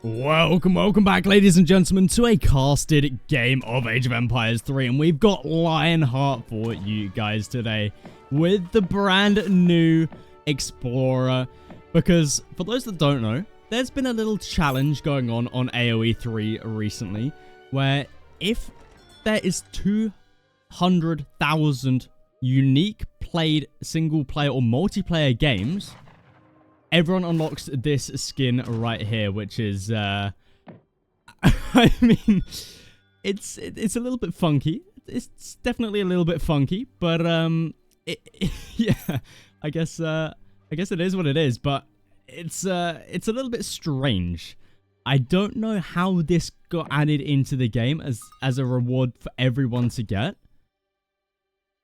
Welcome back, ladies and gentlemen, to a casted game of Age of Empires 3, and we've got Lionheart for you guys today with the brand new Explorer, because for those that don't know, there's been a little challenge going on AoE 3 recently, where if there is 200,000 unique played single player or multiplayer games, everyone unlocks this skin right here, which is, I mean, it's a little bit funky. It's definitely a little bit funky, but, yeah, I guess it is what it is, but it's a little bit strange. I don't know how this got added into the game as a reward for everyone to get,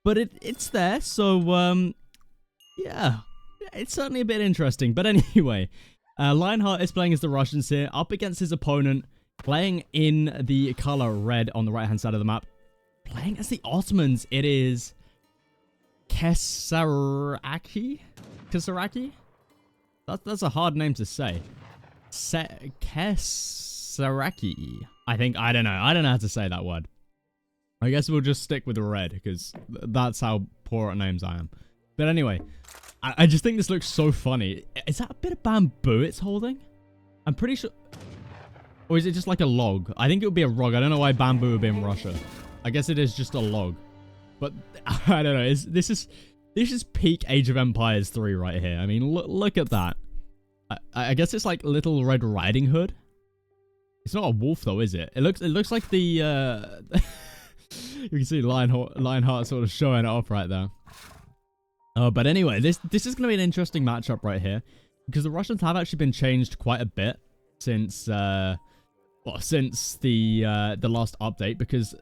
but it's there, so, yeah. It's certainly a bit interesting, but anyway, Lionheart is playing as the Russians here, up against his opponent, playing in the color red on the right-hand side of the map. Playing as the Ottomans, it is Kesaraki? That's a hard name to say. Kesaraki. I don't know how to say that word. I guess we'll just stick with the red, because that's how poor at names I am. But anyway, I just think this looks so funny. Is that a bit of bamboo it's holding? I'm pretty sure... Or is it just like a log? I think it would be a log. I don't know why bamboo would be in Russia. I guess it is just a log. But, I don't know. This is peak Age of Empires 3 right here. I mean, look at that. I guess it's like Little Red Riding Hood. It's not a wolf though, is it? It looks like the... You can see Lionheart sort of showing it off right there. But anyway, this is going to be an interesting matchup right here, because the Russians have actually been changed quite a bit since the last update, because,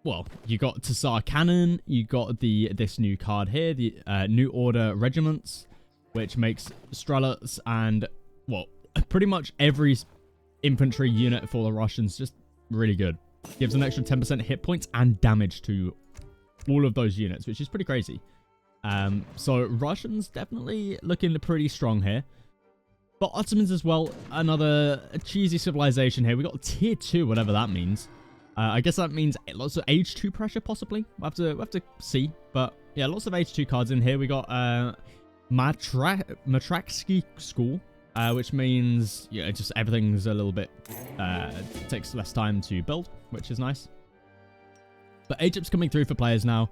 well, you got TSAR Cannon, you got this new card here, the New Order Regiments, which makes Strelets and, well, pretty much every infantry unit for the Russians just really good. Gives an extra 10% hit points and damage to all of those units, which is pretty crazy. So Russians definitely looking pretty strong here. But Ottomans as well, another cheesy civilization here. We got tier 2, whatever that means. I guess that means lots of age 2 pressure, possibly. We'll have to see. But yeah, lots of age 2 cards in here. We got Matraksky School, which means, yeah, just everything's a little bit, takes less time to build, which is nice. But age up's coming through for players now.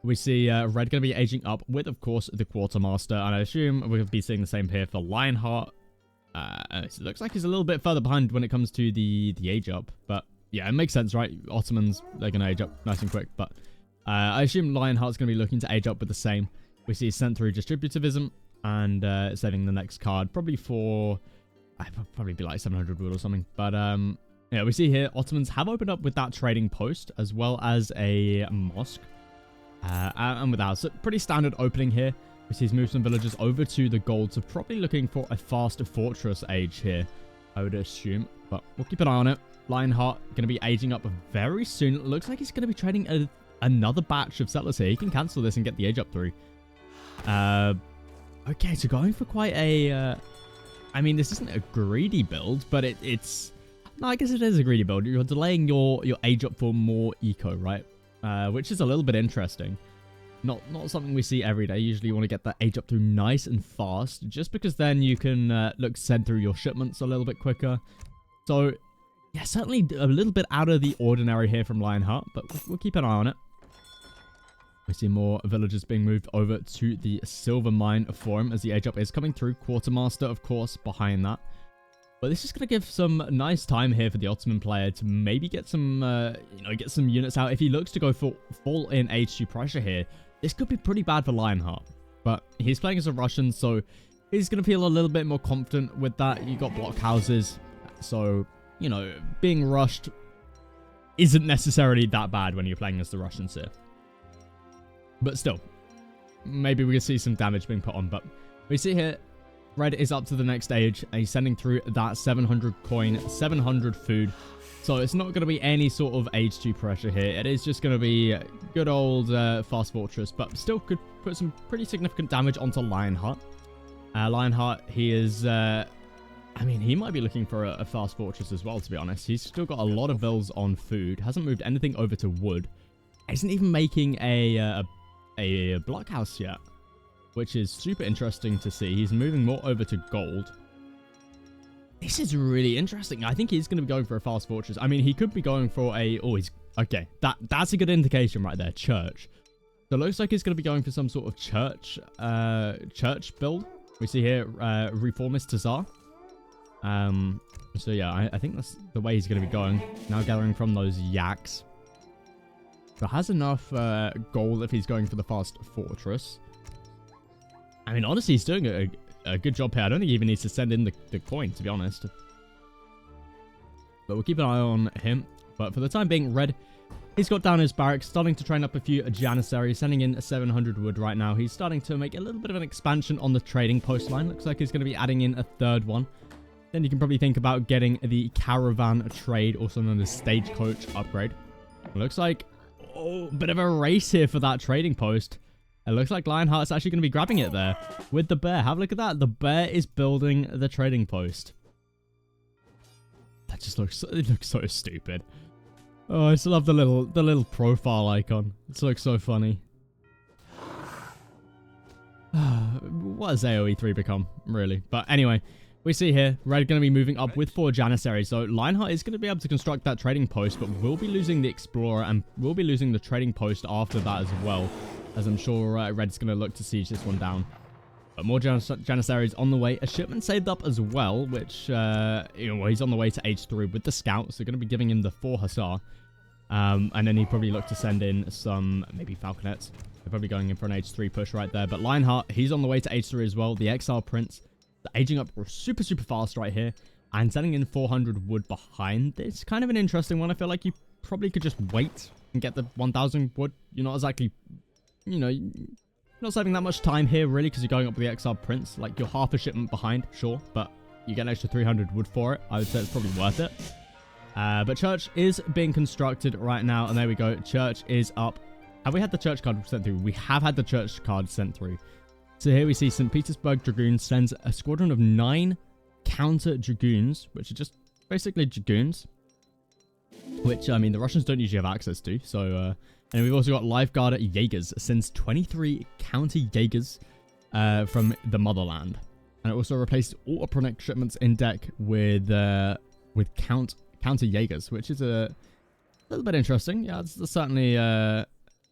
We see Red going to be aging up with, of course, the Quartermaster, and I assume we're going to be seeing the same here for Lionheart. It looks like he's a little bit further behind when it comes to the age up, but yeah, it makes sense, right? Ottomans, they're going to age up nice and quick, but I assume Lionheart's going to be looking to age up with the same. We see sent through Distributivism and setting the next card, probably for, probably be like 700 wood or something, but yeah, we see here Ottomans have opened up with that trading post as well as a mosque. And without, so pretty standard opening here. We see he's moved some villagers over to the gold, so probably looking for a fast fortress age here, I would assume, but we'll keep an eye on it. Lionheart going to be aging up very soon. It looks like he's going to be trading another batch of settlers here. He can cancel this and get the age up through. Okay, so going for quite a, I mean, this isn't a greedy build, but it's, no, I guess it is a greedy build. You're delaying your age up for more eco, right? Which is a little bit interesting. Not something we see every day. Usually you want to get that age up through nice and fast, just because then you can send through your shipments a little bit quicker. So yeah, certainly a little bit out of the ordinary here from Lionheart, but we'll keep an eye on it. We see more villagers being moved over to the Silver Mine for him as the age up is coming through. Quartermaster, of course, behind that. But this is going to give some nice time here for the Ottoman player to maybe get some, get some units out. If he looks to go full in H2 pressure here, this could be pretty bad for Lionheart. But he's playing as a Russian, so he's going to feel a little bit more confident with that. You got blockhouses, so, you know, being rushed isn't necessarily that bad when you're playing as the Russians here. But still, maybe we can see some damage being put on. But we see here, Red is up to the next stage, and he's sending through that 700 coin, 700 food. So it's not going to be any sort of age 2 pressure here. It is just going to be good old fast fortress, but still could put some pretty significant damage onto Lionheart. Lionheart, he is I mean, he might be looking for a fast fortress as well, to be honest. He's still got a lot of bills on food. Hasn't moved anything over to wood. Isn't even making a blockhouse yet, which is super interesting to see. He's moving more over to gold. This is really interesting. I think he's going to be going for a fast fortress. I mean, he could be going for a... Oh, he's... Okay, that's a good indication right there. Church. So it looks like he's going to be going for some sort of church build. We see here, Reformist TSAR. So yeah, I think that's the way he's going to be going. Now gathering from those yaks. So has enough gold if he's going for the fast fortress. I mean, honestly, he's doing a good job here. I don't think he even needs to send in the coin, to be honest. But we'll keep an eye on him. But for the time being, Red, he's got down his barracks, starting to train up a few Janissaries, sending in 700 wood right now. He's starting to make a little bit of an expansion on the trading post line. Looks like he's going to be adding in a third one. Then you can probably think about getting the caravan trade, also known as stagecoach upgrade. Looks like, oh, a bit of a race here for that trading post. It looks like Lionheart's actually going to be grabbing it there with the bear. Have a look at that. The bear is building the trading post. That just looks, it looks so stupid. Oh, I still love the little profile icon. It looks so funny. What has AoE 3 become, really? But anyway, we see here, Red going to be moving up with 4 Janissaries. So Lionheart is going to be able to construct that trading post, but we'll be losing the Explorer and we'll be losing the trading post after that as well. As I'm sure Red's going to look to siege this one down. But more Janissaries on the way. A shipment saved up as well, which, you know, he's on the way to H3 with the scouts. They're going to be giving him the 4 Hussar. And then he'd probably look to send in some, maybe Falconets. They're probably going in for an H3 push right there. But Lionheart, he's on the way to H3 as well. The XR Prince, they're aging up super, super fast right here. And sending in 400 wood behind. It's kind of an interesting one. I feel like you probably could just wait and get the 1,000 wood. You're not exactly... You know, you're not saving that much time here, really, because you're going up with the XR Prince. Like, you're half a shipment behind, sure, but you get an extra 300 wood for it. I would say it's probably worth it. But Church is being constructed right now, and there we go. Church is up. Have we had the Church card sent through? We have had the Church card sent through. So here we see St. Petersburg Dragoons sends a squadron of 9 counter Dragoons, which are just basically Dragoons. Which, I mean, the Russians don't usually have access to, so... And we've also got Lifeguard Jaegers, sends 23 counter Jaegers from the motherland. And it also replaced all opponent shipments in deck with counter Jaegers, which is a little bit interesting. Yeah, it's certainly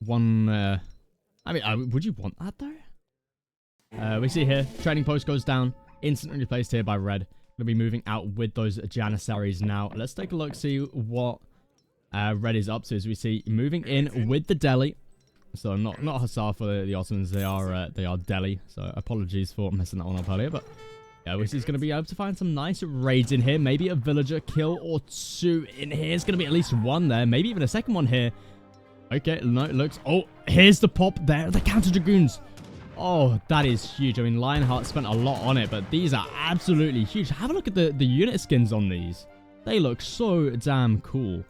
one... I mean, would you want that, though? We see here, trading post goes down, instantly replaced here by Red. Going to be moving out with those Janissaries now. Let's take a look, see what... Red is up to, as we see moving in with the Delhi. So not Hussar for the Ottomans, they are Delhi. So apologies for messing that one up earlier, but yeah, we see he's going to be able to find some nice raids in here. Maybe a villager kill or 2 in here. It's going to be at least 1 there, maybe even a second one here. Okay, no, it looks... Oh, here's the pop there, the counter Dragoons. Oh, that is huge. I mean, Lionheart spent a lot on it, but these are absolutely huge. Have a look at the unit skins on these. They look so damn cool.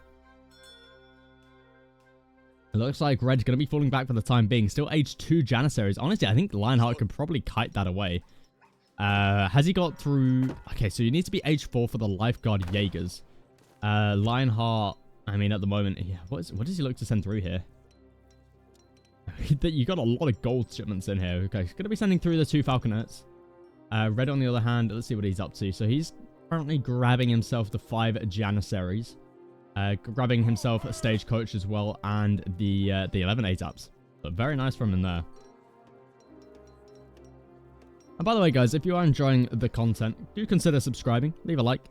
It looks like Red's going to be falling back for the time being. Still age 2 Janissaries. Honestly, I think Lionheart could probably kite that away. Has he got through... Okay, so you need to be age 4 for the Lifeguard Jaegers. Lionheart, I mean, at the moment... Yeah, what does he look to send through here? You got a lot of gold shipments in here. Okay, he's going to be sending through the 2 Falconets. Red, on the other hand, let's see what he's up to. So he's currently grabbing himself the 5 Janissaries. Grabbing himself a stagecoach as well, and the 11 ATAPs. So very nice from him there. And by the way, guys, if you are enjoying the content, do consider subscribing. Leave a like.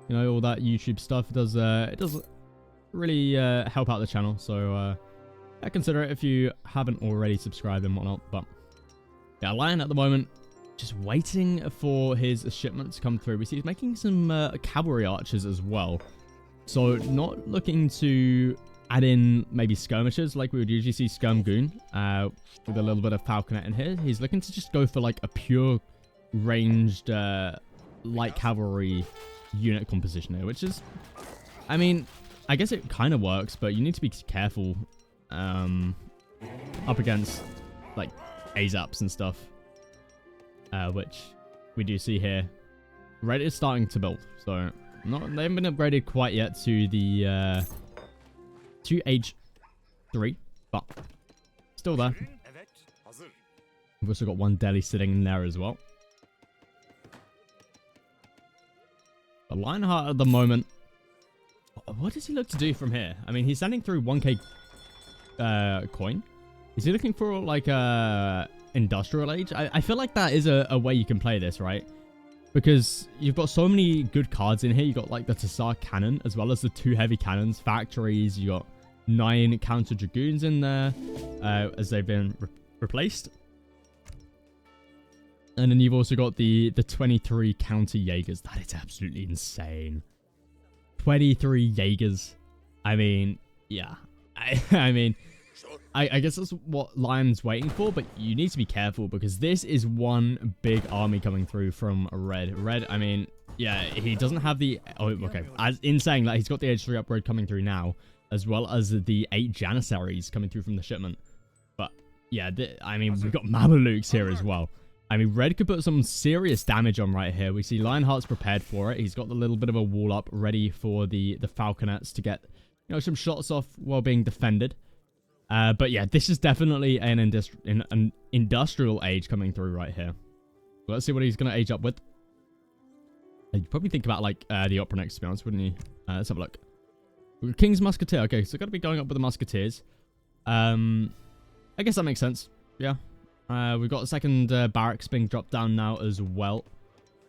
You know, all that YouTube stuff does it does really help out the channel. So consider it if you haven't already subscribed and whatnot. But yeah, Lion at the moment just waiting for his shipment to come through. We see he's making some cavalry archers as well. So not looking to add in maybe skirmishers like we would usually see Skirmgoon with a little bit of Falconet in here. He's looking to just go for like a pure ranged light cavalry unit composition here, which is, I mean, I guess it kind of works, but you need to be careful up against like AZAPs and stuff, which we do see here. Red is starting to build. So, they haven't been upgraded quite yet to the to H3, but still there. We've also got one deli sitting in there as well. But Lionheart at the moment, what does he look to do from here? I mean, he's sending through 1k coin. Is he looking for like a industrial age? I feel like that is a way you can play this, right? Because you've got so many good cards in here. You got like the TSAR cannon as well as the 2 heavy cannons, factories. You got 9 counter dragoons in there as they've been replaced. And then you've also got the 23 counter Jaegers. That is absolutely insane. 23 Jaegers. I mean, yeah. I mean, I guess that's what Lion's waiting for, but you need to be careful because this is one big army coming through from Red. Red, I mean, yeah, he doesn't have the... Oh, okay. As in saying that, he's got the H3 upgrade coming through now, as well as the 8 Janissaries coming through from the shipment. But, yeah, I mean, we've got Mamelukes here as well. I mean, Red could put some serious damage on right here. We see Lionheart's prepared for it. He's got the little bit of a wall up ready for the Falconets to get, you know, some shots off while being defended. But yeah, this is definitely an industrial age coming through right here. Let's see what he's going to age up with. You'd probably think about, like, the Opera next, to be honest, wouldn't you? Let's have a look. King's Musketeer. Okay, so got to be going up with the Musketeers. I guess that makes sense. Yeah. We've got a second barracks being dropped down now as well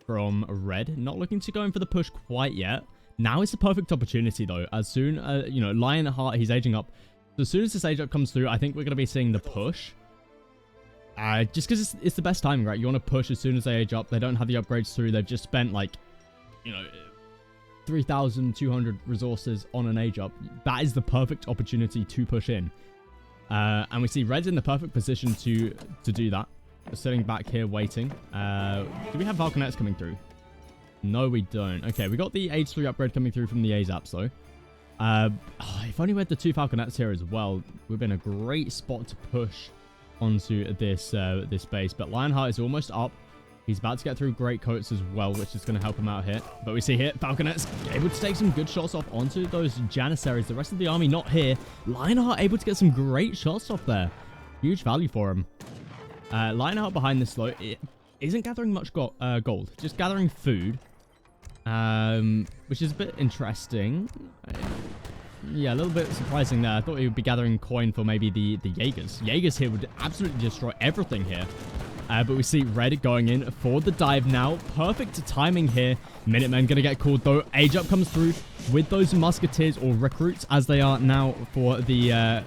from Red. Not looking to go in for the push quite yet. Now is the perfect opportunity, though. As soon as, you know, Lionheart, he's aging up. So as soon as this age up comes through, I think we're going to be seeing the push. Just because it's the best timing, right? You want to push as soon as they age up. They don't have the upgrades through. They've just spent, like, you know, 3,200 resources on an age up. That is the perfect opportunity to push in. And we see Red's in the perfect position to do that. We're sitting back here waiting. Do we have Falconets coming through? No, we don't. Okay, we got the Age 3 upgrade coming through from the AZAPs, though. If only we had the 2 Falconets here as well, we've been a great spot to push onto this this base. But Lionheart is almost up. He's about to get through Great Coats as well, which is going to help him out here. But we see here, Falconets able to take some good shots off onto those Janissaries. The rest of the army not here. Lionheart able to get some great shots off there. Huge value for him. Lionheart behind this, though, it isn't gathering much gold. Just gathering food. Which is a bit interesting. Yeah, a little bit surprising there. I thought he would be gathering coin for maybe the Jaegers. Jaegers here would absolutely destroy everything here. But we see Red going in for the dive now. Perfect timing here. Minutemen going to get called, though. Age up comes through with those Musketeers, or recruits as they are now for the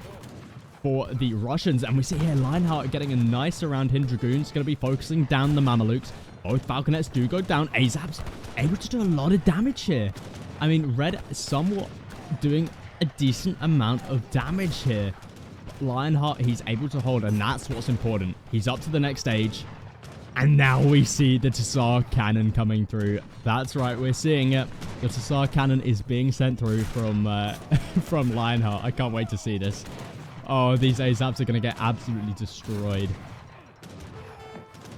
Russians. And we see here Lionheart getting a nice around him. Dragoons going to be focusing down the Mamelukes. Both Falconets do go down. AZAP's able to do a lot of damage here. I mean, Red somewhat doing a decent amount of damage here. Lionheart, he's able to hold, and that's what's important. He's up to the next stage, and now we see the TSAR cannon coming through. That's right, we're seeing it. The TSAR cannon is being sent through from from Lionheart. I can't wait to see this. Oh, these AZAPs are going to get absolutely destroyed.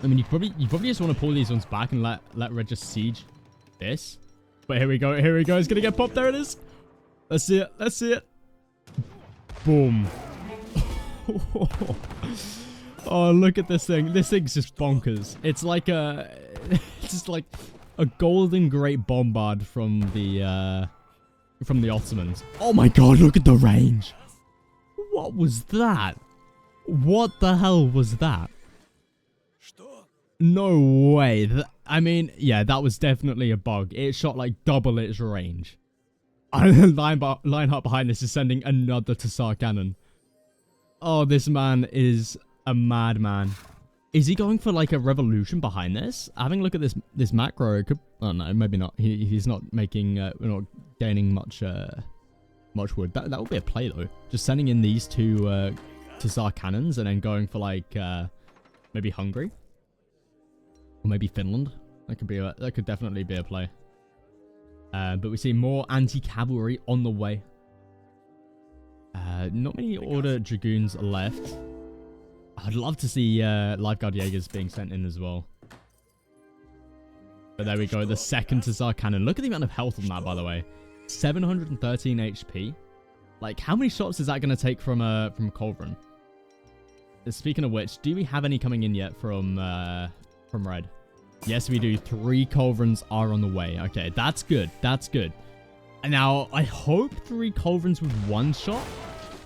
I mean, you probably just want to pull these ones back and let Red just siege this. But here we go. Here we go. It's going to get popped. There it is. Let's see it. Let's see it. Boom. Oh, look at this thing. This thing's just bonkers. It's like it's just like a golden great bombard from the Ottomans. Oh my god, look at the range. What was that? What the hell was that? No way. I mean, yeah, that was definitely a bug. It shot like double its range. Lionheart behind this is sending another TSAR cannon. Oh, this man is a madman. Is he going for like a revolution behind this? Having a look at this macro, it could, oh no, maybe not. He's not making, we're not gaining much wood. That would be a play though. Just sending in these two TSAR cannons and then going for like maybe Hungary or maybe Finland. That could definitely be a play. But we see more anti-cavalry on the way. Not many Order Dragoons left. I'd love to see Lifeguard Jaegers being sent in as well. But there we go. The second TSAR cannon. Look at the amount of health on that, by the way. 713 HP. Like, how many shots is that going to take from a Culverin? Speaking of which, do we have any coming in yet from red? Yes, we do. 3 Culverins are on the way. Okay, that's good. That's good. And now, I hope 3 Culverins with 1 shot,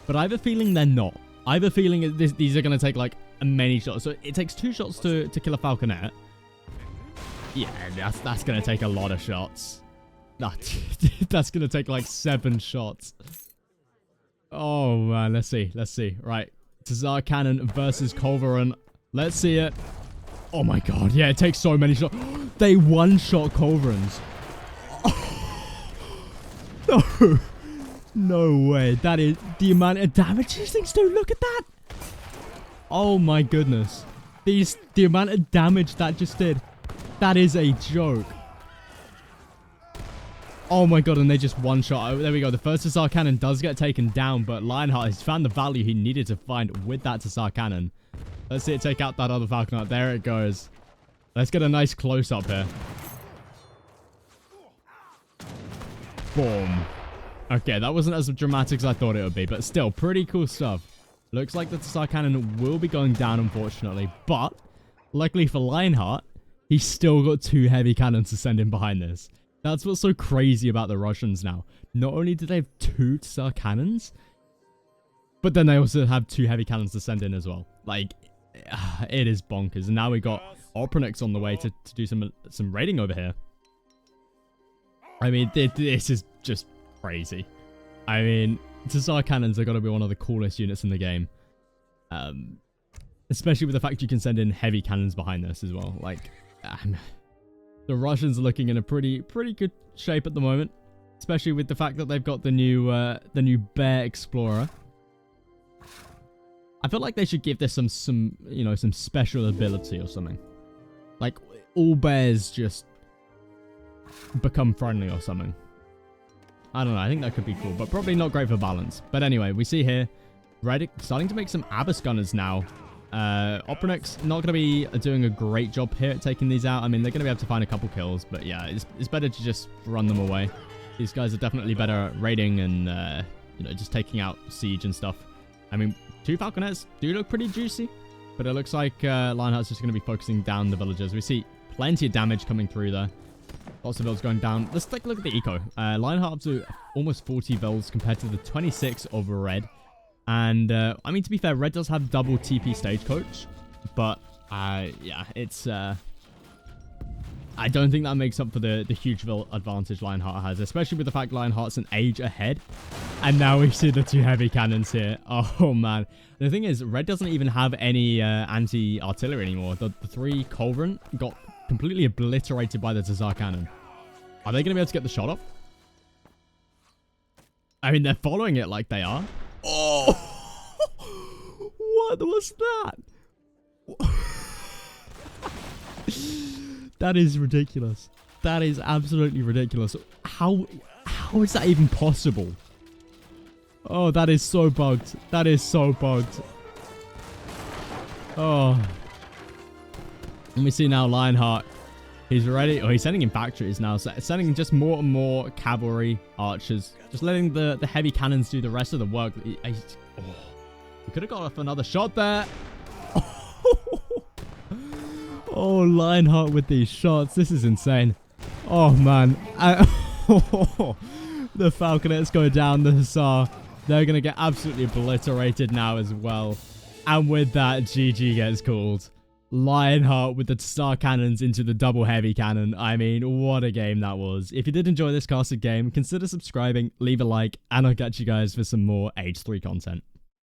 but I have a feeling they're not. I have a feeling these are going to take, like, many shots. So it takes 2 shots to kill a Falconet. Yeah, that's going to take a lot of shots. That's going to take, like, 7 shots. Oh, man. Let's see. Let's see. Right. TSAR cannon versus Culverin. Let's see it. Oh, my God. Yeah, it takes so many shots. They one-shot Culverins. No. No way. That is the amount of damage these things do. Look at that. Oh my goodness. The amount of damage that just did. That is a joke. Oh my god, and they just one-shot. Oh, there we go. The first TSAR cannon does get taken down, but Lionheart has found the value he needed to find with that TSAR cannon. Let's see it take out that other Falconer. There it goes. Let's get a nice close-up here. Boom. Okay, that wasn't as dramatic as I thought it would be, but still, pretty cool stuff. Looks like the TSAR cannon will be going down, unfortunately, but luckily for Lionheart, he's still got 2 heavy cannons to send in behind this. That's what's so crazy about the Russians now. Not only do they have 2 TSAR cannons, but then they also have 2 heavy cannons to send in as well. Like, it is bonkers. And now we got Opronix on the way to do some raiding over here. I mean, this is just crazy. I mean, TSAR cannons are going to be one of the coolest units in the game. Especially with the fact you can send in heavy cannons behind this as well. Like, the Russians are looking in a pretty good shape at the moment. Especially with the fact that they've got the new Bear Explorer. I feel like they should give this some special ability or something. Like, all bears just become friendly or something. I don't know. I think that could be cool, but probably not great for balance. But anyway, we see here Red starting to make some Abyss Gunners now. Opronix not going to be doing a great job here at taking these out. I mean, they're going to be able to find a couple kills, but yeah, it's better to just run them away. These guys are definitely better at raiding and, just taking out siege and stuff. I mean, 2 Falconets do look pretty juicy, but it looks like Lionheart's just going to be focusing down the villagers. We see plenty of damage coming through there. Lots of builds going down. Let's take a look at the eco. Lionheart up to almost 40 builds compared to the 26 of Red. And, I mean, to be fair, Red does have double TP Stagecoach. But, yeah, it's... I don't think that makes up for the huge advantage Lionheart has. Especially with the fact Lionheart's an age ahead. And now we see the 2 heavy cannons here. Oh, man. The thing is, Red doesn't even have any anti-artillery anymore. The 3 Culverin got completely obliterated by the TSAR cannon. Are they going to be able to get the shot off? I mean, they're following it like they are. Oh! What was that? That is ridiculous. That is absolutely ridiculous. How is that even possible? Oh, that is so bugged. That is so bugged. Oh. Let me see now, Lionheart. He's ready. Oh, he's sending in factories now. So sending just more and more cavalry archers. Just letting the heavy cannons do the rest of the work. He could have got off another shot there. Oh, Lionheart with these shots. This is insane. Oh, man. The Falconets go down. The Hussar. They're going to get absolutely obliterated now as well. And with that, GG gets called. Lionheart with the TSAR cannons into the double heavy cannon. I mean, what a game that was. If you did enjoy this casted game, consider subscribing, leave a like, and I'll catch you guys for some more Age 3 content.